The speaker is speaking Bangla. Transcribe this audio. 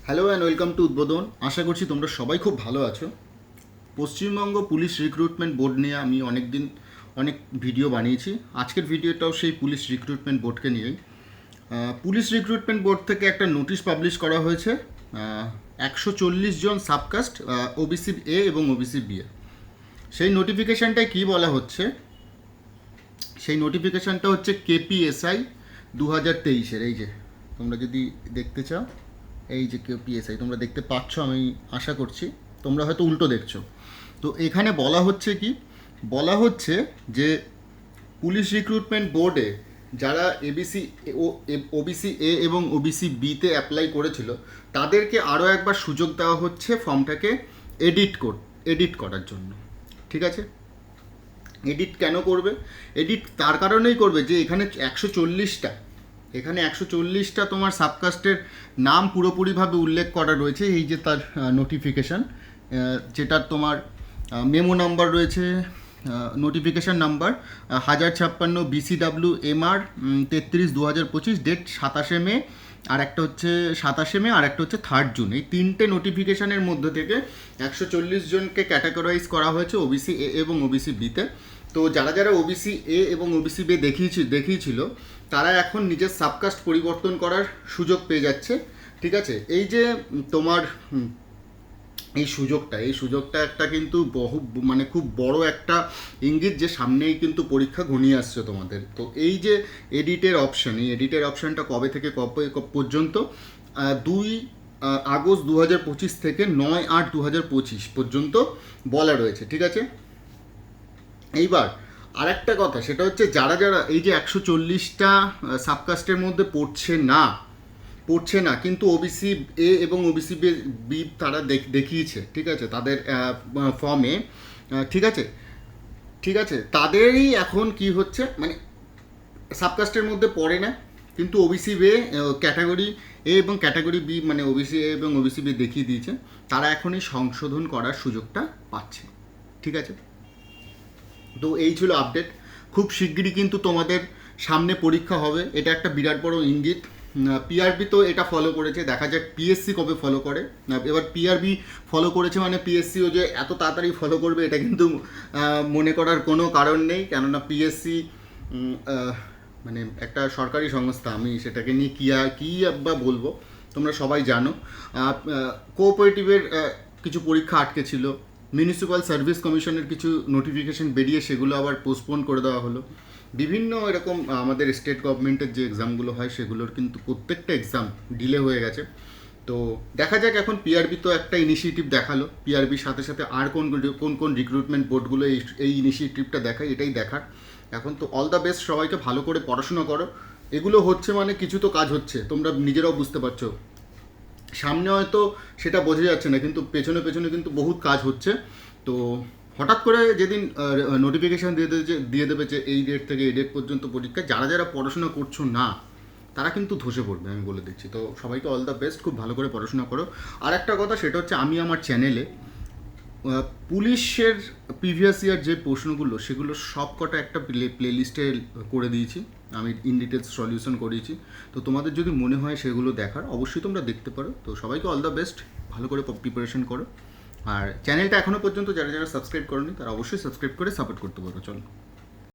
হ্যালো অ্যান্ড ওয়েলকাম টু উদ্বোধন। আশা করছি তোমরা সবাই খুব ভালো আছো। পশ্চিমবঙ্গ পুলিশ রিক্রুটমেন্ট বোর্ড নিয়ে আমি অনেক ভিডিও বানিয়েছি। আজকের ভিডিওটাও সেই পুলিশ রিক্রুটমেন্ট বোর্ডকে নিয়েই। পুলিশ রিক্রুটমেন্ট বোর্ড থেকে একটা নোটিশ পাবলিশ করা হয়েছে 140 জন সাবকাস্ট ওবিসি এ এবং ওবিসি বি এ। সেই নোটিফিকেশানটায় কী বলা হচ্ছে, সেই নোটিফিকেশানটা হচ্ছে কেপিএসআই 2023-এর। এই যে তোমরা যদি দেখতে চাও, এই যে কেপিএসআই তোমরা দেখতে পাচ্ছ, আমি আশা করছি তোমরা হয়তো উল্টো দেখছো। তো এখানে বলা হচ্ছে যে পুলিশ রিক্রুটমেন্ট বোর্ডে যারা ওবিসি এ এবং ওবিসি বিতে অ্যাপ্লাই করেছিল তাদেরকে আরও একবার সুযোগ দেওয়া হচ্ছে ফর্মটাকে এডিট করার জন্য। ঠিক আছে, এডিট কেন করবে? এডিট তার কারণেই করবে যে এখানে 140টা তোমার সাবকাস্টের নাম পুরোপুরিভাবে উল্লেখ করা রয়েছে। এই যে তার নোটিফিকেশান, যেটা তোমার মেমো নাম্বার রয়েছে, notification number 1056 BCW MR 33/2025, date 27 May, আর একটা হচ্ছে 27 মে, আর একটা হচ্ছে 3 জুন। এই তিনটে নোটিফিকেশানের মধ্যে থেকে 140 জনকে ক্যাটাগরাইজ করা হয়েছে ওবিসি এ এবং ওবিসি বিতে। তো যারা ওবিসি এ এবং ওবিসি বি দেখিয়েছিল তারা এখন নিজের সাবকাস্ট পরিবর্তন করার সুযোগ পেয়ে যাচ্ছে। ঠিক আছে, এই যে তোমার এই সুযোগটা একটা কিন্তু খুব বড় একটা ইঙ্গিত যে সামনেই কিন্তু পরীক্ষা ঘনিয়ে আসছে তোমাদের। তো এই যে এডিটের অপশানটা কবে থেকে কবে পর্যন্ত, 2 আগস্ট 2025 থেকে 9/8/2025 পর্যন্ত বলা রয়েছে। ঠিক আছে, এইবার আরেকটা কথা, সেটা হচ্ছে যারা এই যে 140টা সাবকাস্টের মধ্যে পড়ছে না কিন্তু ওবিসি এ এবং ওবিসি বি তারা দেখিয়েছে, ঠিক আছে, তাদের ফর্মে, ঠিক আছে, তাদেরই এখন কি হচ্ছে, মানে সাবকাস্টের মধ্যে পড়ে না কিন্তু ওবিসি বে ক্যাটাগরি এ এবং ক্যাটাগরি বি, মানে ওবিসি এ এবং ওবিসি বি দেখিয়ে দিয়েছে, তারা এখনই সংশোধন করার সুযোগটা পাচ্ছে। ঠিক আছে, তো এই ছিল আপডেট। খুব শিগগিরই কিন্তু তোমাদের সামনে পরীক্ষা হবে, এটা একটা বিরাট বড় ইঙ্গিত। পিআরবি তো এটা ফলো করেছে, দেখা যাক পিএসসি কবে ফলো করে। এবার পিআরবি ফলো করেছে মানে পিএসসিও যে এত তাড়াতাড়ি ফলো করবে এটা কিন্তু মনে করার কোনো কারণ নেই, কেননা পিএসসি মানে একটা সরকারি সংস্থা। আমি সেটাকে নিয়ে কী বা বলবো, তোমরা সবাই জানো। কোঅপারেটিভের কিছু পরীক্ষা আটকে ছিল, মিউনিসিপ্যাল সার্ভিস কমিশনের কিছু নোটিফিকেশন বেরিয়ে সেগুলো আবার পোস্টপোন করে দেওয়া হলো। বিভিন্ন এরকম আমাদের স্টেট গভর্নমেন্টের যে এক্সামগুলো হয় সেগুলোর কিন্তু প্রত্যেকটা এক্সাম ডিলে হয়ে গেছে। তো দেখা যাক, এখন পিআরবি তো একটা ইনিশিয়েটিভ দেখালো, পিআরবির সাথে সাথে আর কোন রিক্রুটমেন্ট বোর্ডগুলো এই ইনিশিয়েটিভটা দেখায়, এটাই দেখার। এখন তো অল দ্য বেস্ট, সবাইকে ভালো করে পড়াশোনা করো। এগুলো হচ্ছে মানে কিছু তো কাজ হচ্ছে, তোমরা নিজেরাও বুঝতে পারছো। সামনে হয়তো সেটা বোঝা যাচ্ছে না, কিন্তু পেছনে কিন্তু বহুত কাজ হচ্ছে। তো হঠাৎ করে যেদিন নোটিফিকেশান দিয়ে দেবে যে এই ডেট থেকে এই ডেট পর্যন্ত পরীক্ষা, যারা পড়াশোনা করছো না তারা কিন্তু ধসে পড়বে, আমি বলে দিচ্ছি। তো সবাইকে অল দ্য বেস্ট, খুব ভালো করে পড়াশোনা করো। আর একটা কথা, সেটা হচ্ছে আমি আমার চ্যানেলে পুলিশের প্রিভিয়াস ইয়ার যে প্রশ্নগুলো সেগুলো সব কটা একটা প্লেলিস্টে করে দিয়েছি, আমি ইন ডিটেলস সলিউশন করিয়েছি। তো তোমাদের যদি মনে হয় সেগুলো দেখার, অবশ্যই তোমরা দেখতে পারো। তো সবাইকে অল দ্য বেস্ট, ভালো করে প্রিপারেশন করো। আর চ্যানেলটা এখনও পর্যন্ত যারা সাবস্ক্রাইব করোনি তারা অবশ্যই সাবস্ক্রাইব করে সাপোর্ট করতে পারো। চলো।